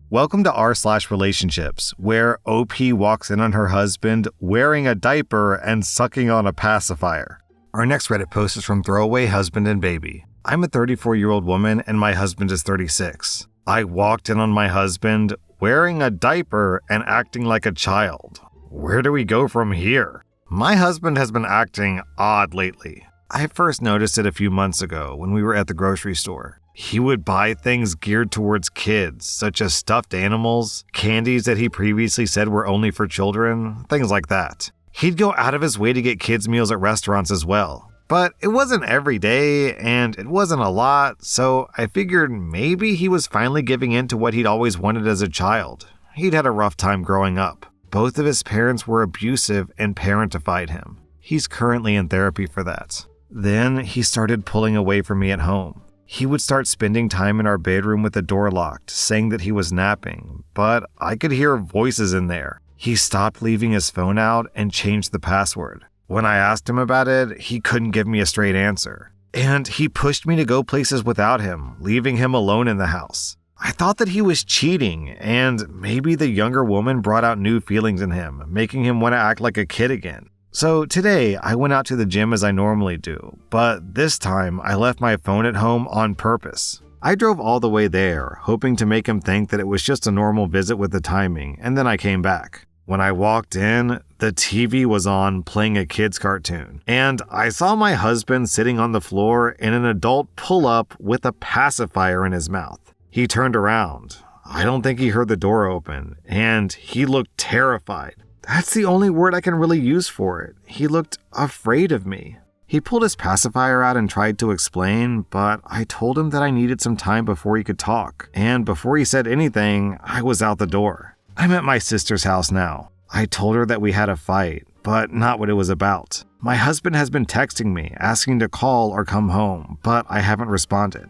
Welcome to rSlash Relationships, where OP walks in on her husband wearing a diaper and sucking on a pacifier. Our next Reddit post is from Throwaway Husband and Baby. I'm a 34-year-old woman and my husband is 36. I walked in on my husband wearing a diaper and acting like a child. Where do we go from here? My husband has been acting odd lately. I first noticed it a few months ago when we were at the grocery store. He would buy things geared towards kids, such as stuffed animals, candies that he previously said were only for children, things like that. He'd go out of his way to get kids' meals at restaurants as well. But it wasn't every day, and it wasn't a lot, so I figured maybe he was finally giving in to what he'd always wanted as a child. He'd had a rough time growing up. Both of his parents were abusive and parentified him. He's currently in therapy for that. Then he started pulling away from me at home. He would start spending time in our bedroom with the door locked, saying that he was napping, but I could hear voices in there. He stopped leaving his phone out and changed the password. When I asked him about it, he couldn't give me a straight answer. And he pushed me to go places without him, leaving him alone in the house. I thought that he was cheating, and maybe the younger woman brought out new feelings in him, making him want to act like a kid again. So today, I went out to the gym as I normally do, but this time I left my phone at home on purpose. I drove all the way there, hoping to make him think that it was just a normal visit with the timing, and then I came back. When I walked in, the TV was on playing a kid's cartoon, and I saw my husband sitting on the floor in an adult pull-up with a pacifier in his mouth. He turned around. I don't think he heard the door open, and he looked terrified. That's the only word I can really use for it. He looked afraid of me. He pulled his pacifier out and tried to explain, but I told him that I needed some time before he could talk, and before he said anything, I was out the door. I'm at my sister's house now. I told her that we had a fight, but not what it was about. My husband has been texting me, asking to call or come home, but I haven't responded.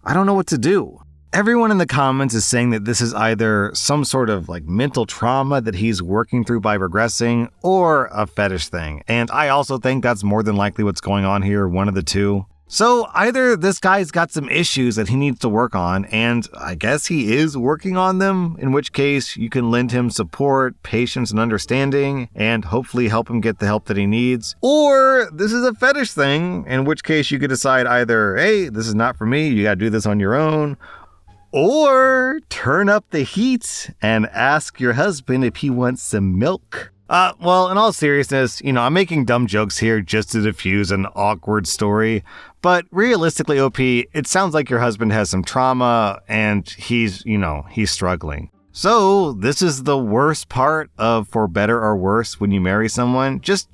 I don't know what to do. Everyone in the comments is saying that this is either some sort of mental trauma that he's working through by regressing or a fetish thing. And I also think that's more than likely what's going on here, one of the two. So either this guy's got some issues that he needs to work on, and I guess he is working on them, in which case you can lend him support, patience, and understanding, and hopefully help him get the help that he needs. Or this is a fetish thing, in which case you could decide either, hey, this is not for me, you gotta do this on your own, or turn up the heat and ask your husband if he wants some milk. Well, in all seriousness, I'm making dumb jokes here just to diffuse an awkward story. But realistically, OP, it sounds like your husband has some trauma and he's struggling. So this is the worst part of for better or worse when you marry someone. Just,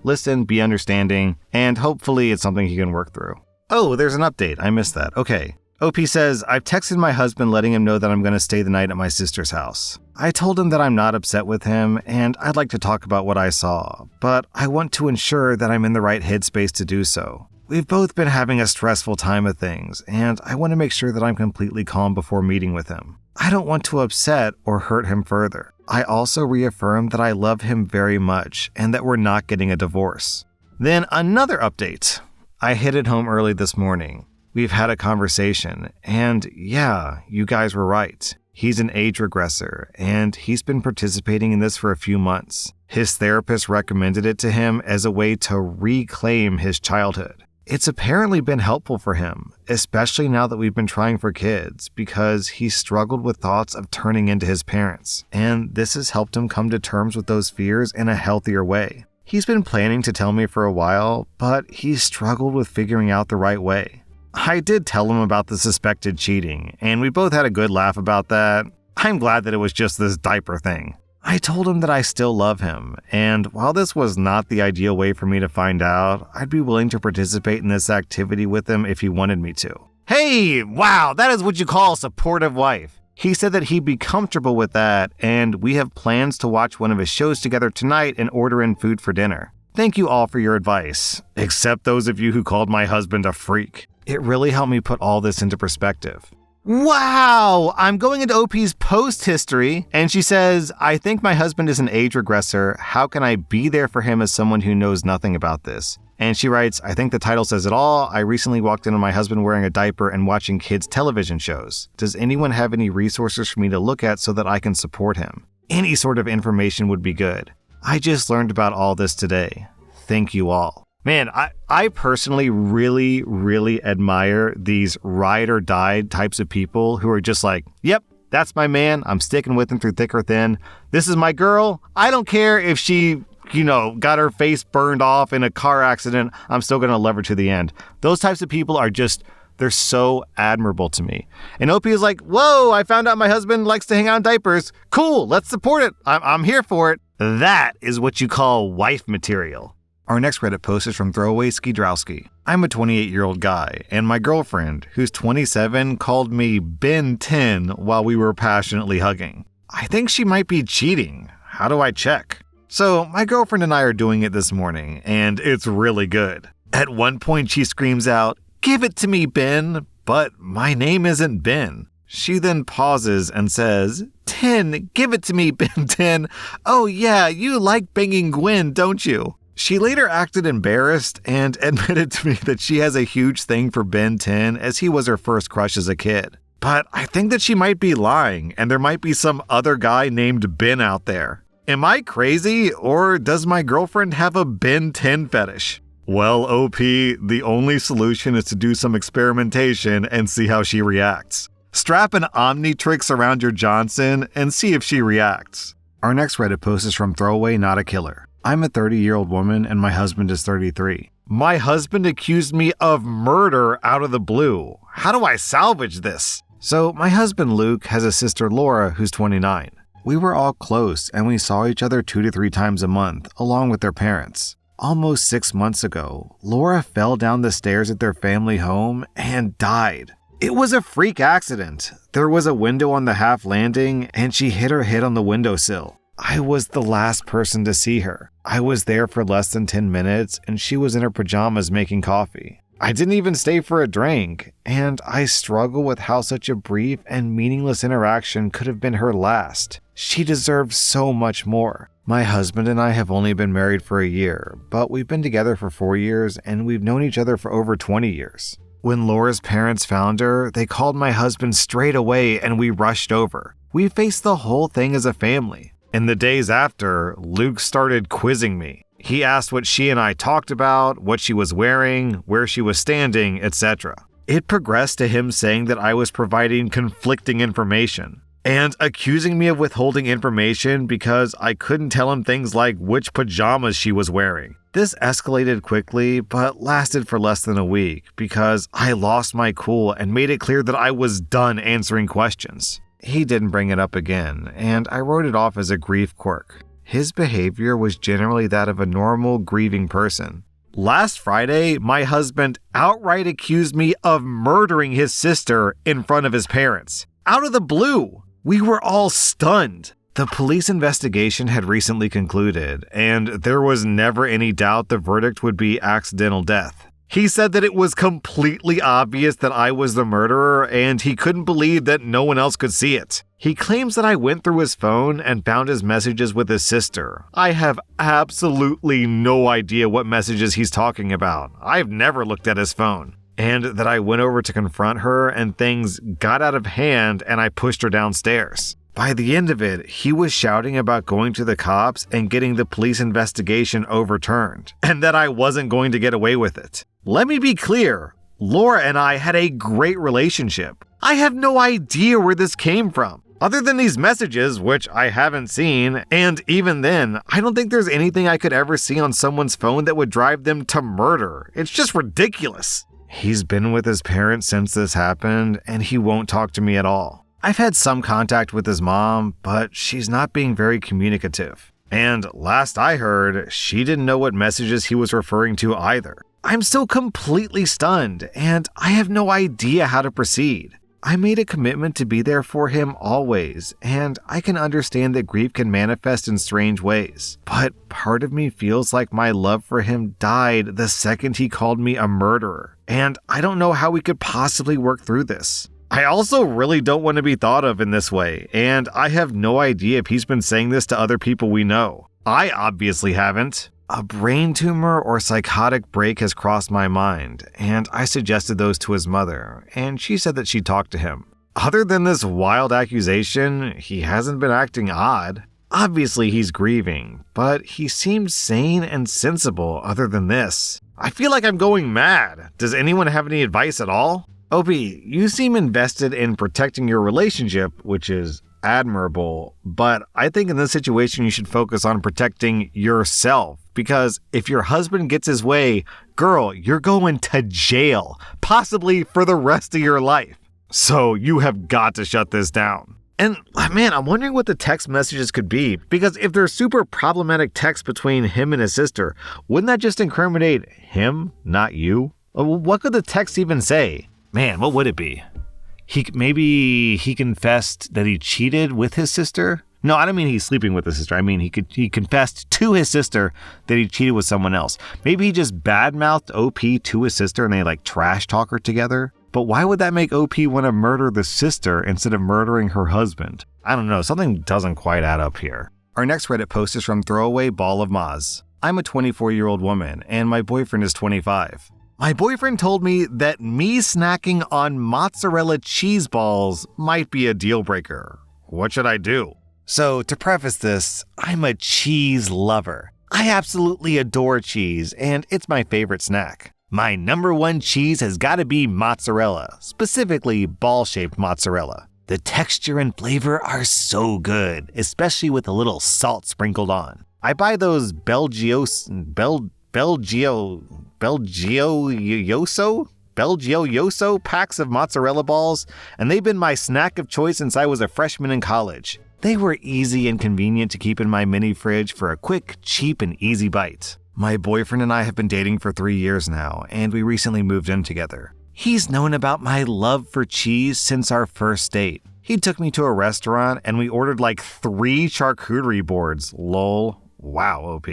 listen, be understanding, and hopefully it's something he can work through. Oh, there's an update. I missed that. Okay. OP says, I've texted my husband letting him know that I'm going to stay the night at my sister's house. I told him that I'm not upset with him and I'd like to talk about what I saw, but I want to ensure that I'm in the right headspace to do so. We've both been having a stressful time of things, and I want to make sure that I'm completely calm before meeting with him. I don't want to upset or hurt him further. I also reaffirm that I love him very much and that we're not getting a divorce. Then another update. I hit it home early this morning. We've had a conversation, and yeah, you guys were right. He's an age regressor, and he's been participating in this for a few months. His therapist recommended it to him as a way to reclaim his childhood. It's apparently been helpful for him, especially now that we've been trying for kids, because he struggled with thoughts of turning into his parents, and this has helped him come to terms with those fears in a healthier way. He's been planning to tell me for a while, but he's struggled with figuring out the right way. I did tell him about the suspected cheating, and we both had a good laugh about that. I'm glad that it was just this diaper thing. I told him that I still love him, and while this was not the ideal way for me to find out, I'd be willing to participate in this activity with him if he wanted me to. Hey, wow, that is what you call a supportive wife. He said that he'd be comfortable with that, and we have plans to watch one of his shows together tonight and order in food for dinner. Thank you all for your advice, except those of you who called my husband a freak. It really helped me put all this into perspective. Wow! I'm going into OP's post history, and she says, I think my husband is an age regressor. How can I be there for him as someone who knows nothing about this? And she writes, I think the title says it all. I recently walked in on my husband wearing a diaper and watching kids' television shows. Does anyone have any resources for me to look at so that I can support him? Any sort of information would be good. I just learned about all this today. Thank you all. Man, I personally really admire these ride or die types of people who are just like, yep, that's my man. I'm sticking with him through thick or thin. This is my girl. I don't care if she, got her face burned off in a car accident. I'm still going to love her to the end. Those types of people are just, they're so admirable to me. And OP is like, whoa, I found out my husband likes to hang out in diapers. Cool, let's support it. I'm here for it. That is what you call wife material. Our next Reddit post is from Throwaway Skidrowski. I'm a 28-year-old guy, and my girlfriend, who's 27, called me Ben 10 while we were passionately hugging. I think she might be cheating. How do I check? So, my girlfriend and I are doing it this morning, and it's really good. At one point, she screams out, "Give it to me, Ben," but my name isn't Ben. She then pauses and says, 10, give it to me, Ben 10. Oh yeah, you like banging Gwen, don't you? She later acted embarrassed and admitted to me that she has a huge thing for Ben 10 as he was her first crush as a kid. But I think that she might be lying and there might be some other guy named Ben out there. Am I crazy or does my girlfriend have a Ben 10 fetish? Well, OP, the only solution is to do some experimentation and see how she reacts. Strap an Omnitrix around your Johnson and see if she reacts. Our next Reddit post is from Throwaway Not a Killer. I'm a 30-year-old woman and my husband is 33. My husband accused me of murder out of the blue. How do I salvage this? So my husband Luke has a sister Laura who's 29. We were all close and we saw each other 2 to 3 times a month along with their parents. Almost 6 months ago, Laura fell down the stairs at their family home and died. It was a freak accident. There was a window on the half landing and she hit her head on the windowsill. I was the last person to see her. I was there for less than 10 minutes and she was in her pajamas making coffee. I didn't even stay for a drink, and I struggle with how such a brief and meaningless interaction could have been her last. She deserved so much more. My husband and I have only been married for a year, but we've been together for 4 years and we've known each other for over 20 years. When Laura's parents found her, they called my husband straight away and we rushed over. We faced the whole thing as a family. In the days after, Luke started quizzing me. He asked what she and I talked about, what she was wearing, where she was standing, etc. It progressed to him saying that I was providing conflicting information and accusing me of withholding information because I couldn't tell him things like which pajamas she was wearing. This escalated quickly, but lasted for less than a week because I lost my cool and made it clear that I was done answering questions. He didn't bring it up again, and I wrote it off as a grief quirk. His behavior was generally that of a normal, grieving person. Last Friday, my husband outright accused me of murdering his sister in front of his parents. Out of the blue! We were all stunned. The police investigation had recently concluded, and there was never any doubt the verdict would be accidental death. He said that it was completely obvious that I was the murderer and he couldn't believe that no one else could see it. He claims that I went through his phone and found his messages with his sister. I have absolutely no idea what messages he's talking about. I've never looked at his phone. And that I went over to confront her and things got out of hand and I pushed her downstairs. By the end of it, he was shouting about going to the cops and getting the police investigation overturned, and that I wasn't going to get away with it. Let me be clear, Laura and I had a great relationship. I have no idea where this came from, other than these messages, which I haven't seen, and even then, I don't think there's anything I could ever see on someone's phone that would drive them to murder. It's just ridiculous. He's been with his parents since this happened, and he won't talk to me at all. I've had some contact with his mom, but she's not being very communicative. And last I heard, she didn't know what messages he was referring to either. I'm still completely stunned, and I have no idea how to proceed. I made a commitment to be there for him always, and I can understand that grief can manifest in strange ways. But part of me feels like my love for him died the second he called me a murderer, and I don't know how we could possibly work through this. I also really don't want to be thought of in this way, and I have no idea if he's been saying this to other people we know. I obviously haven't. A brain tumor or psychotic break has crossed my mind, and I suggested those to his mother, and she said that she'd talk to him. Other than this wild accusation, he hasn't been acting odd. Obviously he's grieving, but he seemed sane and sensible other than this. I feel like I'm going mad. Does anyone have any advice at all? OP, you seem invested in protecting your relationship, which is admirable, but I think in this situation you should focus on protecting yourself, because if your husband gets his way, girl, you're going to jail, possibly for the rest of your life. So you have got to shut this down. And man, I'm wondering what the text messages could be, because if they're super problematic texts between him and his sister, wouldn't that just incriminate him, not you? What could the text even say? Man, what would it be? Maybe he confessed that he cheated with his sister? No, I don't mean he's sleeping with his sister. I mean he confessed to his sister that he cheated with someone else. Maybe he just badmouthed OP to his sister and they like trash talk her together. But why would that make OP want to murder the sister instead of murdering her husband? I don't know, something doesn't quite add up here. Our next Reddit post is from Throwaway Ball of Maz. I'm a 24-year-old woman and my boyfriend is 25. My boyfriend told me that me snacking on mozzarella cheese balls might be a deal breaker. What should I do? So to preface this, I'm a cheese lover. I absolutely adore cheese and it's my favorite snack. My number one cheese has got to be mozzarella, specifically ball-shaped mozzarella. The texture and flavor are so good, especially with a little salt sprinkled on. I buy those Belgioioso packs of mozzarella balls, and they've been my snack of choice since I was a freshman in college. They were easy and convenient to keep in my mini fridge for a quick, cheap, and easy bite. My boyfriend and I have been dating for 3 years now, and we recently moved in together. He's known about my love for cheese since our first date. He took me to a restaurant and we ordered like 3 charcuterie boards. Lol. Wow, OP.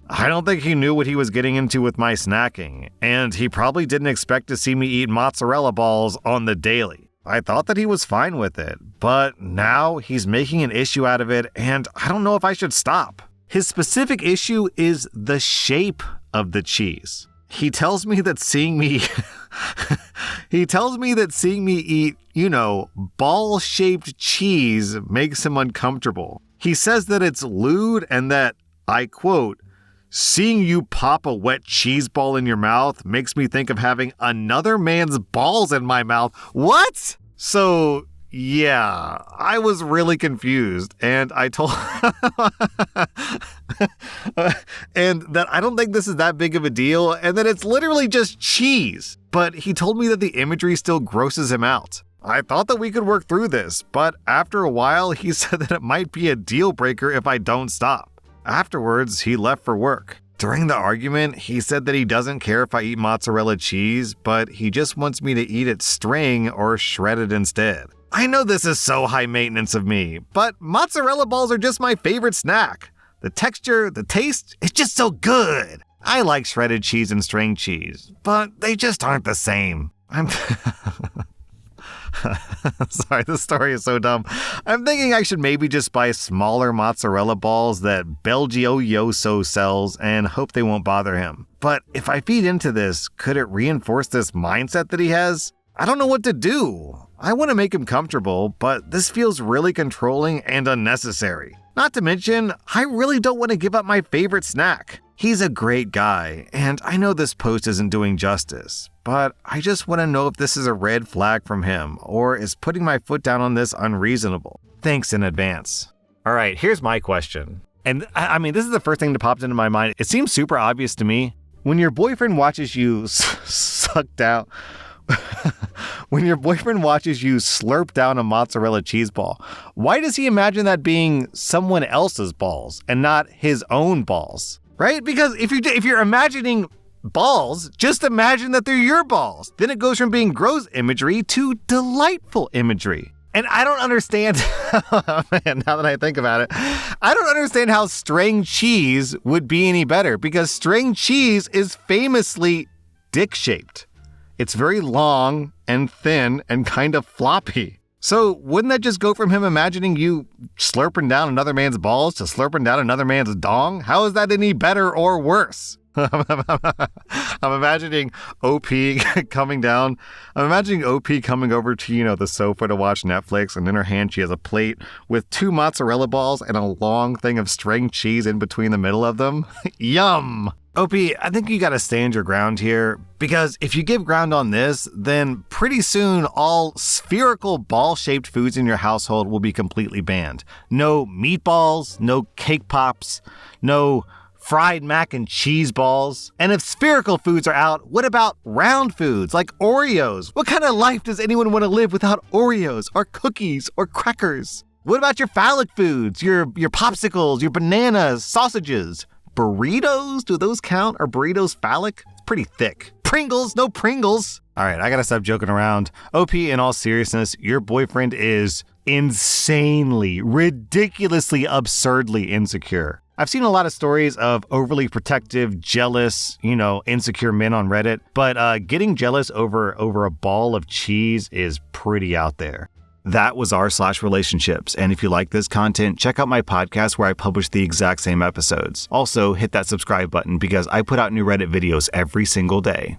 I don't think he knew what he was getting into with my snacking, and he probably didn't expect to see me eat mozzarella balls on the daily. I thought that he was fine with it, but now he's making an issue out of it, and I don't know if I should stop. His specific issue is the shape of the cheese. He tells me that seeing me eat, ball-shaped cheese makes him uncomfortable. He says that it's lewd and that, I quote, seeing you pop a wet cheese ball in your mouth makes me think of having another man's balls in my mouth. What? So, yeah, I was really confused, and I told and that I don't think this is that big of a deal, and that it's literally just cheese. But he told me that the imagery still grosses him out. I thought that we could work through this, but after a while, he said that it might be a deal breaker if I don't stop. Afterwards, he left for work. During the argument, he said that he doesn't care if I eat mozzarella cheese, but he just wants me to eat it string or shredded instead. I know this is so high maintenance of me, but mozzarella balls are just my favorite snack. The texture, the taste, it's just so good. I like shredded cheese and string cheese, but they just aren't the same. Sorry, this story is so dumb. I'm thinking I should maybe just buy smaller mozzarella balls that Belgioioso sells and hope they won't bother him. But if I feed into this, could it reinforce this mindset that he has? I don't know what to do. I want to make him comfortable, but this feels really controlling and unnecessary. Not to mention, I really don't want to give up my favorite snack. He's a great guy, and I know this post isn't doing justice, but I just want to know if this is a red flag from him, or is putting my foot down on this unreasonable. Thanks in advance. All right, here's my question. And I mean, this is the first thing that popped into my mind. It seems super obvious to me. When your boyfriend watches you suck down... When your boyfriend watches you slurp down a mozzarella cheese ball, why does he imagine that being someone else's balls and not his own balls? Right? Because if you're imagining balls, just imagine that they're your balls. Then it goes from being gross imagery to delightful imagery. And I don't understand, man, now that I think about it, I don't understand how string cheese would be any better, because string cheese is famously dick-shaped. It's very long and thin and kind of floppy. So wouldn't that just go from him imagining you slurping down another man's balls to slurping down another man's dong? How is that any better or worse? I'm imagining OP coming down. I'm imagining OP coming over to, the sofa to watch Netflix, and in her hand she has a plate with 2 mozzarella balls and a long thing of string cheese in between the middle of them. Yum! OP, I think you gotta stand your ground here, because if you give ground on this, then pretty soon all spherical ball-shaped foods in your household will be completely banned. No meatballs, no cake pops, no fried mac and cheese balls. And if spherical foods are out, what about round foods like Oreos? What kind of life does anyone want to live without Oreos or cookies or crackers? What about your phallic foods, your popsicles, your bananas, sausages? Burritos? Do those count? Are burritos phallic? It's pretty thick. Pringles? No Pringles. All right, I gotta stop joking around. OP, in all seriousness, your boyfriend is insanely, ridiculously, absurdly insecure. I've seen a lot of stories of overly protective, jealous, insecure men on Reddit, but getting jealous over a ball of cheese is pretty out there. That was rSlash-relationships, and if you like this content, check out my podcast where I publish the exact same episodes. Also, hit that subscribe button because I put out new Reddit videos every single day.